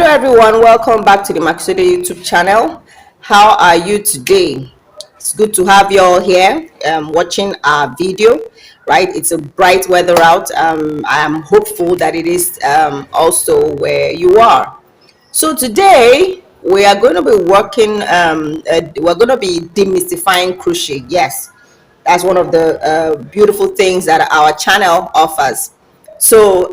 everyone, welcome back to the Makisode YouTube channel. How are you today? It's good to have you all here watching our video, right? It's a bright weather out. I am hopeful that it is also where you are. So today we are going to be working, we're going to be demystifying crochet. Yes, that's one of the beautiful things that our channel offers. So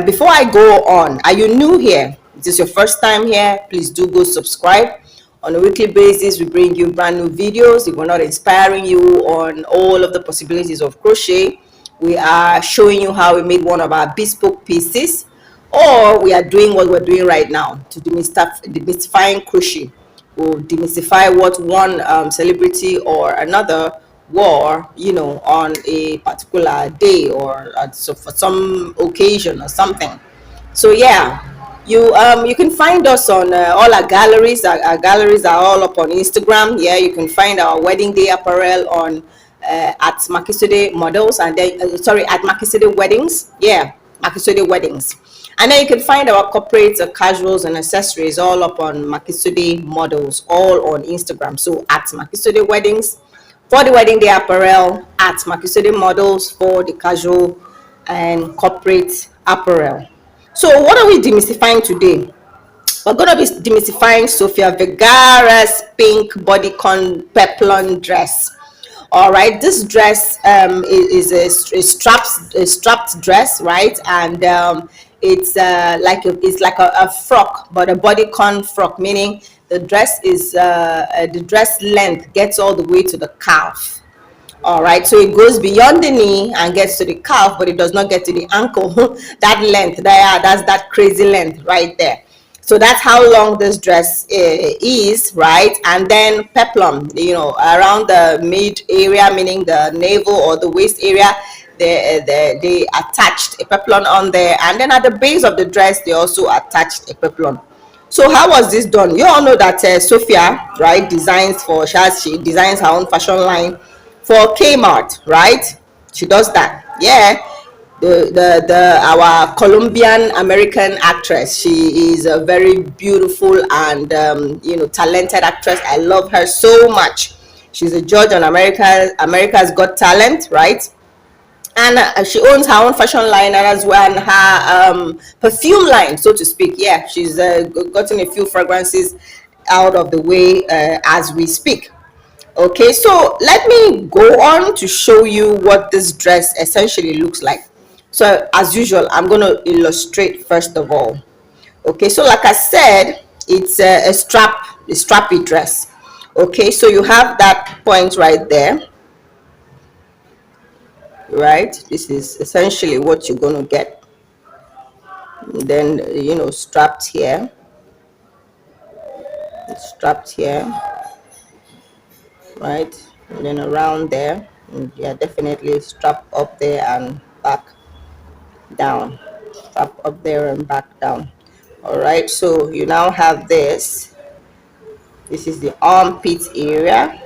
before I go on, are you new here? Is this your first time here? Please do go subscribe. On a weekly basis, we bring you brand new videos. If we're not inspiring you on all of the possibilities of crochet, we are showing you how we made one of our bespoke pieces, or we are doing what we're doing right now to demystifying crochet. We'll demystify what one celebrity or another wore, on a particular day or so for some occasion or something. So yeah, you can find us on all our galleries. Our galleries are all up on Instagram. Yeah, you can find our wedding day apparel on at Makisode models, and then at Makisode weddings. Yeah, Makisode weddings. And then you can find our corporate casuals and accessories all up on Makisode models, all on Instagram. So at Makisode weddings for the wedding day apparel, at Makisode models for the casual and corporate apparel. So what are we demystifying today? We're going to be demystifying Sofia Vergara's pink bodycon peplum dress. All right, this dress is a strapped dress, right? And it's like a frock, but a bodycon frock, meaning the dress is the dress length gets all the way to the calf. All right, so it goes beyond the knee and gets to the calf, but it does not get to the ankle. That length there, that's that crazy length right there. So that's how long this dress is, right? And then peplum, around the mid area, meaning the navel or the waist area, they attached a peplum on there, and then at the base of the dress they also attached a peplum. So how was this done? You all know that Sofia, right, she designs her own fashion line for Kmart, right? She does that. Yeah, our Colombian American actress. She is a very beautiful and talented actress. I love her so much. She's a judge on America's Got Talent, right? And she owns her own fashion line as well, and her perfume line, so to speak. Yeah, she's gotten a few fragrances out of the way as we speak. Okay, so let me go on to show you what this dress essentially looks like. So as usual, I'm going to illustrate first of all. Okay, so like I said, it's a strappy dress. Okay, so you have that point right there, right? This is essentially what you're going to get. And then strapped here, right? And then around there, and yeah, definitely strap up there and back down, strap up there and back down. All right, so you now have this is the armpit area,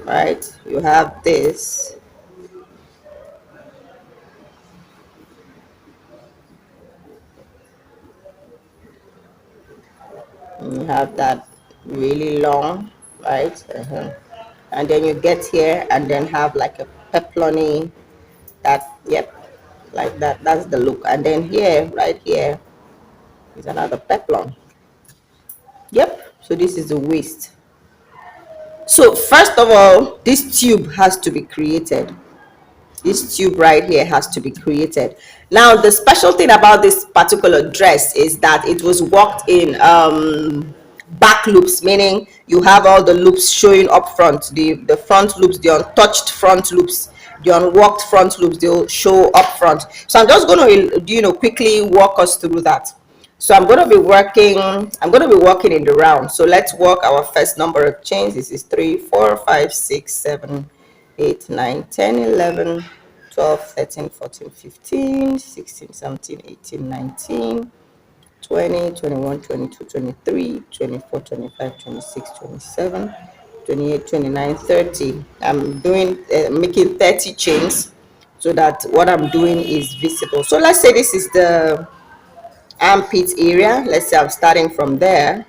right? You have this, and you have that really long, right? And then you get here and then have like a peplum, that, yep, like that. That's the look. And then here, right here, is another peplum. Yep, so this is the waist. So first of all, this tube has to be created. This tube right here has to be created. Now the special thing about this particular dress is that it was worked in back loops, meaning you have all the loops showing up front, the front loops, the untouched front loops, the unworked front loops, they'll show up front. So I'm just going to quickly walk us through that. So I'm going to be working in the round. So let's work our first number of chains. This is 3, 4, 5, 6, 7, 8, 9, 10, 11, 12, 13, 14, 15, 16, 17, 18, 19, 20, 21, 22, 23, 24, 25, 26, 27, 28, 29, 30. I'm doing making 30 chains so that what I'm doing is visible. So let's say this is the armpit area. Let's say I'm starting from there.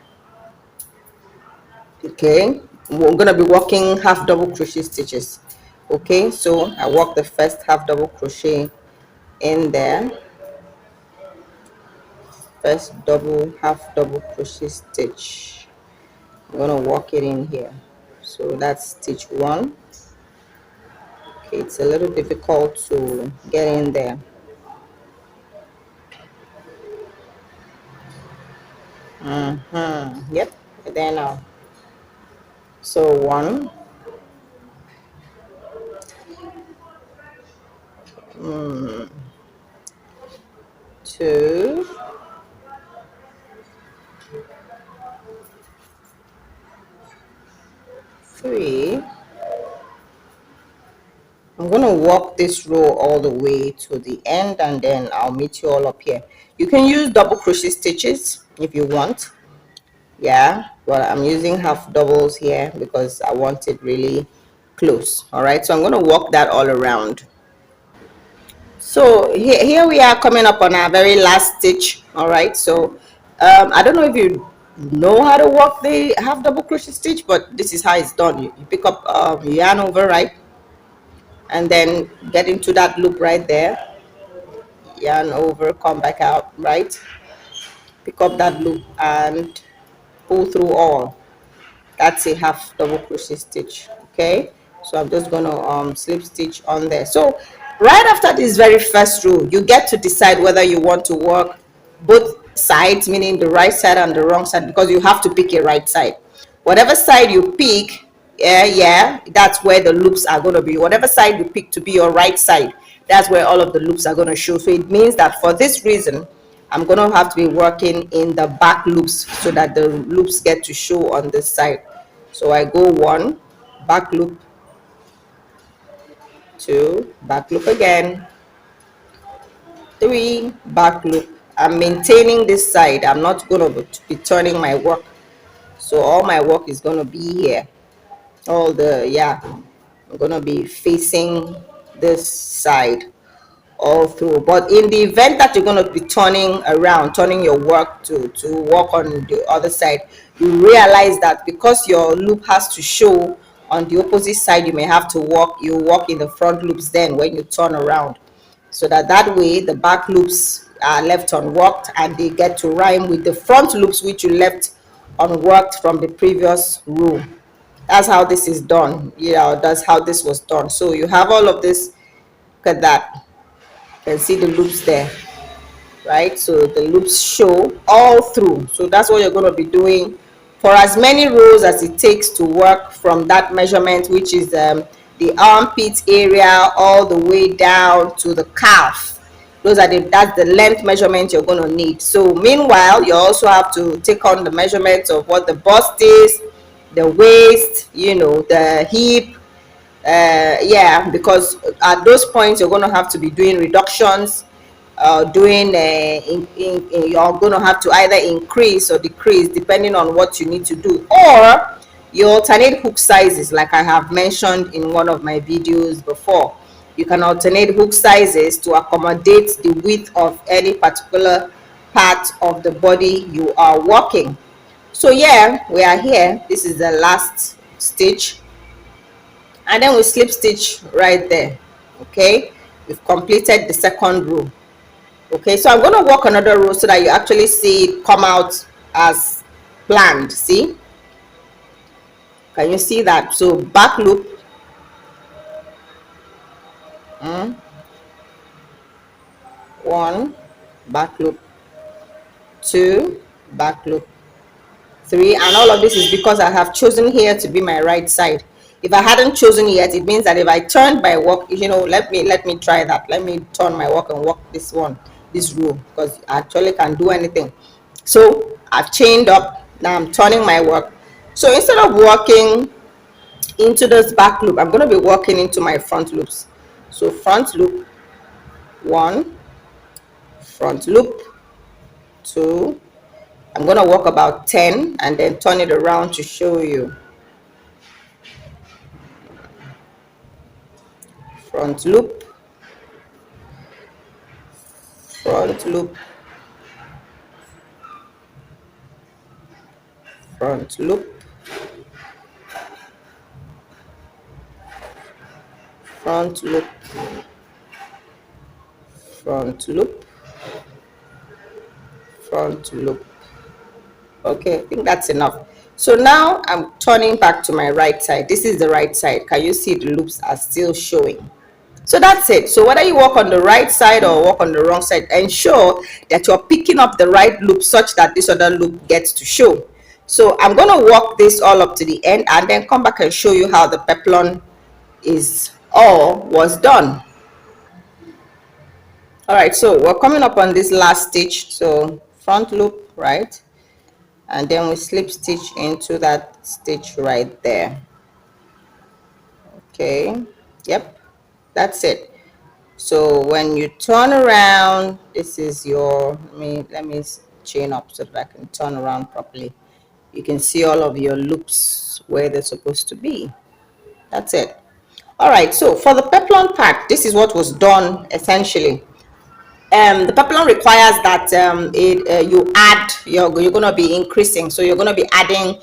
Okay, we're going to be working half double crochet stitches. Okay, so I work the first half double crochet in there, first double half double crochet stitch. I'm going to work it in here. So that's stitch 1. Okay, it's a little difficult to get in there. Yep, there now. So 1, 2, 3. I'm going to walk this row all the way to the end, and then I'll meet you all up here. You can use double crochet stitches if you want. Yeah, but I'm using half doubles here because I want it really close. All right, so I'm going to walk that all around. So here we are coming up on our very last stitch. All right, so I don't know if you know how to work the half double crochet stitch, but this is how it's done. You pick up yarn over, right, and then get into that loop right there, yarn over, come back out, right, pick up that loop and pull through all. That's a half double crochet stitch. Okay, so I'm just going to slip stitch on there. So right after this very first row, you get to decide whether you want to work both sides, meaning the right side and the wrong side, because you have to pick a right side. Whatever side you pick, yeah, that's where the loops are going to be. Whatever side you pick to be your right side, that's where all of the loops are going to show. So it means that for this reason, I'm going to have to be working in the back loops so that the loops get to show on this side. So I go 1, back loop, 2, back loop again, 3, back loop. I'm maintaining this side. I'm not going to be turning my work. So all my work is going to be here. All the, yeah, I'm going to be facing this side all through. But in the event that you're going to be turning around, turning your work to work on the other side, you realize that because your loop has to show on the opposite side, you may have to walk in the front loops then when you turn around, so that way the back loops are left unworked and they get to rhyme with the front loops which you left unworked from the previous row. That's how this is done. That's how this was done. So you have all of this. Look at that. You can see the loops there, right? So the loops show all through. So that's what you're going to be doing for as many rows as it takes to work from that measurement, which is the armpit area all the way down to the calf. That's the length measurement you're going to need. So meanwhile, you also have to take on the measurements of what the bust is, the waist, the hip, yeah, because at those points you're going to have to be doing reductions, you're going to have to either increase or decrease depending on what you need to do, or you alternate hook sizes like I have mentioned in one of my videos before. You can alternate hook sizes to accommodate the width of any particular part of the body you are working. So yeah, we are here. This is the last stitch, and then we slip stitch right there. Okay, we've completed the second row. Okay, so I'm going to work another row so that you actually see it come out as planned. See, can you see that? So back loop, 1, back loop, 2, back loop, 3, and all of this is because I have chosen here to be my right side. If I hadn't chosen yet, it means that if I turned my work, let me try that. Let me turn my work and work this row, because I actually can do anything. So I've chained up. Now I'm turning my work. So instead of working into this back loop, I'm going to be working into my front loops. So front loop, 1, front loop, 2. I'm going to work about 10 and then turn it around to show you. Front loop, front loop, front loop, front loop, front loop, front loop. Okay, I think that's enough. So now I'm turning back to my right side. This is the right side. Can you see the loops are still showing? So that's it. So whether you walk on the right side or walk on the wrong side, ensure that you're picking up the right loop such that this other loop gets to show. So I'm going to walk this all up to the end and then come back and show you how the peplum is all was done. All right, so we're coming up on this last stitch. So front loop, right, and then we slip stitch into that stitch right there. Okay, yep, that's it. So when you turn around, this is your, let me chain up so that I can turn around properly. You can see all of your loops where they're supposed to be. That's it. All right, so for the peplum part, this is what was done essentially. The peplum requires that you add, you're going to be increasing, so you're going to be adding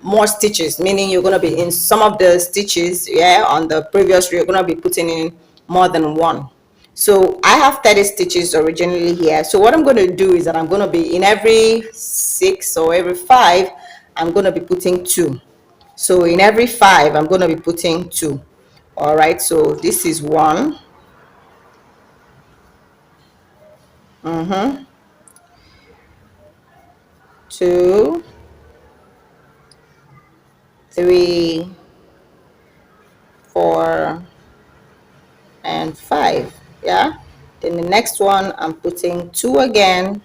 more stitches, meaning you're going to be in some of the stitches, yeah, on the previous row you're going to be putting in more than one. So I have 30 stitches originally here. So what I'm going to do is that I'm going to be in every 6 or every 5 I'm going to be putting 2. So in every 5 I'm going to be putting 2. All right, so this is 1, 2, 3, 4, and 5. Yeah, then the next one I'm putting 2 again.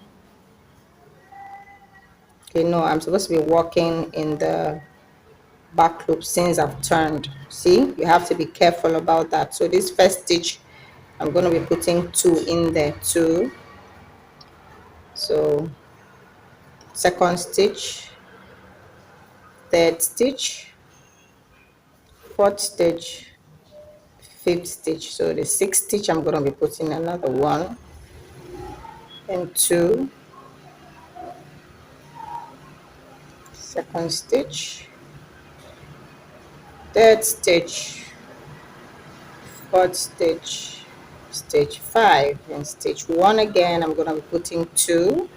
Okay, no, I'm supposed to be walking in the back loop since I've turned. See, you have to be careful about that. So this first stitch I'm going to be putting 2 in there too. So second stitch, third stitch, fourth stitch, fifth stitch. So the sixth stitch I'm going to be putting another 1 and 2, second stitch, third stitch, fourth stitch, stitch 5, and stitch 1 again. I'm going to be putting 2.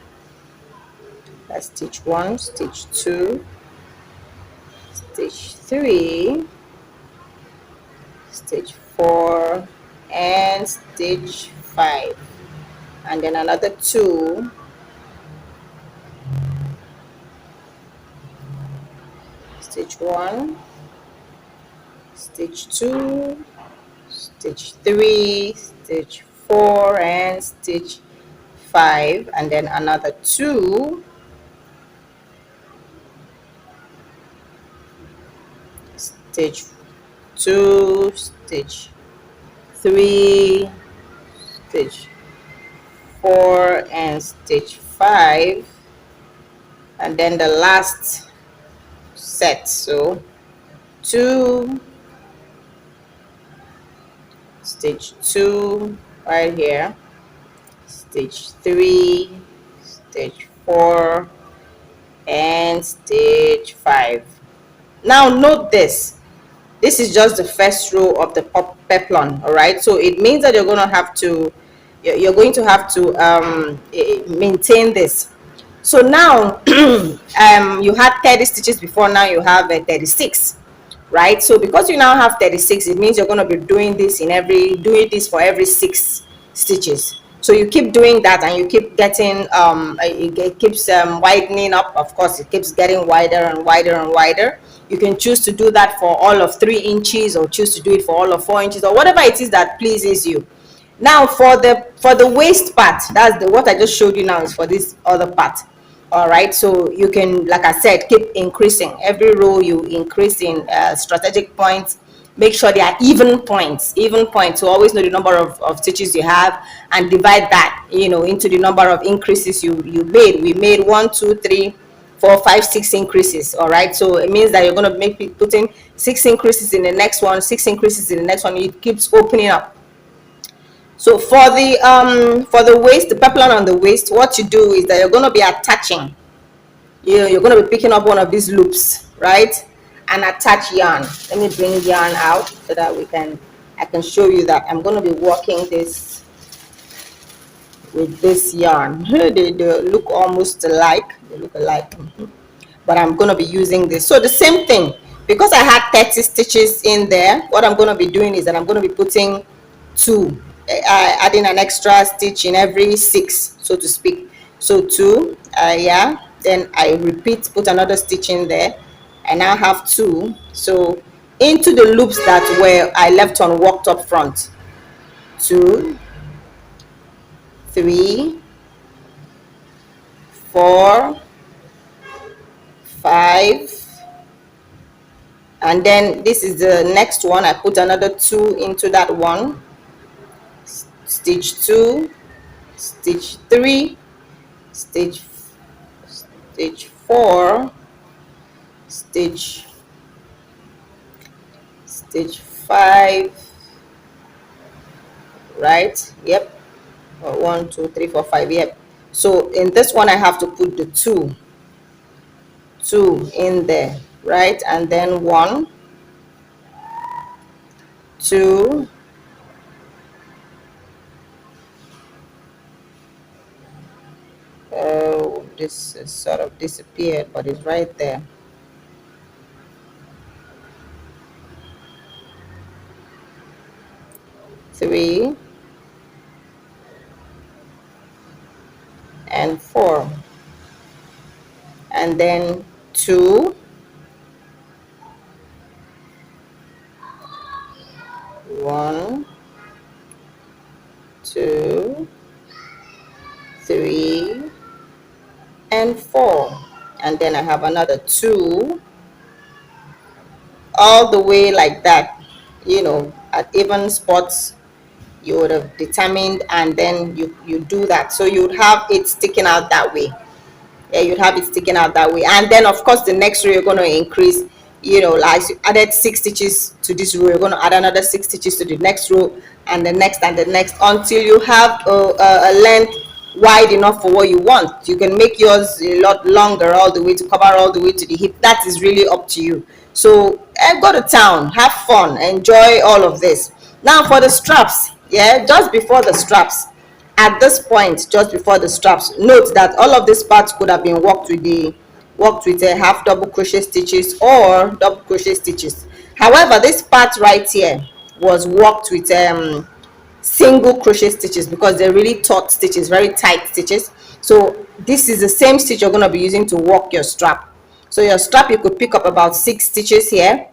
That's stitch 1, stitch 2, stitch 3, stitch 4, and stitch 5, and then another 2, stitch 1, stitch 2, stitch 3, stitch 4, and stitch 5, and then another 2, stitch 2, stitch 3, stitch 4, and stitch 5, and then the last set. So 2, stitch 2 right here, stitch 3, stitch 4, and stitch 5. Now note this is just the first row of the peplum. All right, so it means that you're going to have to maintain this. So now you had 30 stitches before, now you have 36, right? So because you now have 36, it means you're going to be doing this for every 6 stitches. So you keep doing that and you keep getting it keeps widening up. Of course, it keeps getting wider and wider and wider. You can choose to do that for all of 3 inches or choose to do it for all of 4 inches or whatever it is that pleases you. Now for the waist part, that's what I just showed you now, is for this other part. All right, so you can, like I said, keep increasing. Every row you increase in strategic points. Make sure they are even points. So always know the number of stitches you have and divide that, into the number of increases you made. We made 1, 2, 3, 4, 5, 6 increases. All right, so it means that you're going to be putting 6 increases in the next one, 6 increases in the next one. It keeps opening up. So for the waist, the peplum on the waist, what you do is that you're going to be attaching you're going to be picking up one of these loops, right, and attach yarn. Let me bring yarn out so that I can show you that I'm going to be working this with this yarn. They look almost alike. They look alike. But I'm going to be using this. So the same thing, because I had 30 stitches in there, what I'm going to be doing is that I'm going to be putting two, adding an extra stitch in every 6, so to speak. So 2, yeah, then I repeat, put another stitch in there. I now have 2. So into the loops that were I left on worked up front, 2, 3, 4, 5, and then this is the next one. I put another 2 into that one, stitch 2, stitch 3, stitch 4, stitch 5, right? Yep. 1 2 3 4 5. Yep. So in this one I have to put the 2 in there, right? And then 1 2, oh, this is sort of disappeared, but it's right there. 3 and 4, and then 2, 1 2 3 and 4, and then I have another 2 all the way like that. At even spots you would have determined, and then you do that, so you would have it sticking out that way. Yeah, you'd have it sticking out that way. And then of course the next row you're going to increase, like you added 6 stitches to this row, you're going to add another 6 stitches to the next row, and the next and the next, until you have a length wide enough for what you want. You can make yours a lot longer, all the way to cover all the way to the hip. That is really up to you. So go to town, have fun, enjoy all of this. Now for the straps, yeah, just before the straps, at this point, just before the straps, note that all of these parts could have been worked with a half double crochet stitches or double crochet stitches. However, this part right here was worked with single crochet stitches, because they're really taut stitches, very tight stitches. So this is the same stitch you're going to be using to work your strap. So your strap, you could pick up about 6 stitches here.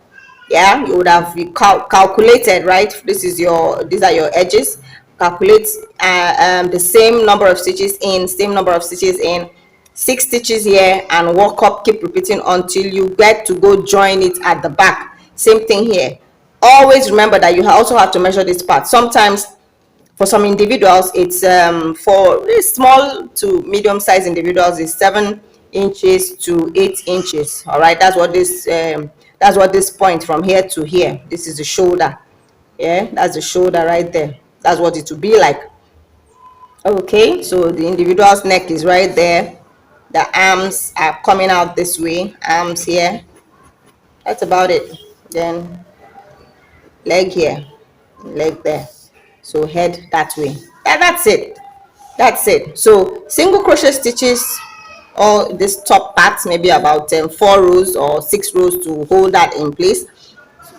Yeah, you would have calculated, right? These are your edges. Calculate the same number of stitches in, 6 stitches here, and work up, keep repeating until you get to go join it at the back. Same thing here. Always remember that you also have to measure this part. Sometimes for some individuals, it's for really small to medium sized individuals, is 7 inches to 8 inches. All right, that's what this point from here to here, this is the shoulder. Yeah, that's the shoulder right there. That's what it will be like. Okay, so the individual's neck is right there. The arms are coming out this way, arms here. That's about it. Then leg here, leg there. So head that way. That's it. So single crochet stitches, or this top part, maybe about 4 rows or 6 rows to hold that in place,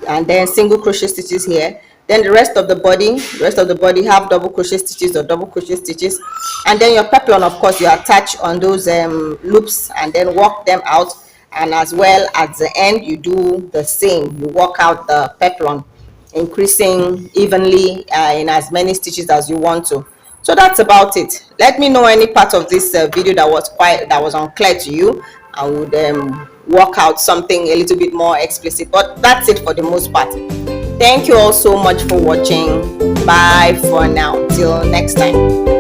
and then single crochet stitches here. Then the rest of the body have double crochet stitches or double crochet stitches, and then your peplum, of course, you attach on those loops and then work them out. And as well at the end, you do the same. You work out the peplum, increasing evenly in as many stitches as you want to. So that's about it. Let me know any part of this video that was unclear to you. I would work out something a little bit more explicit, but that's it for the most part. Thank you all so much for watching. Bye for now, till next time.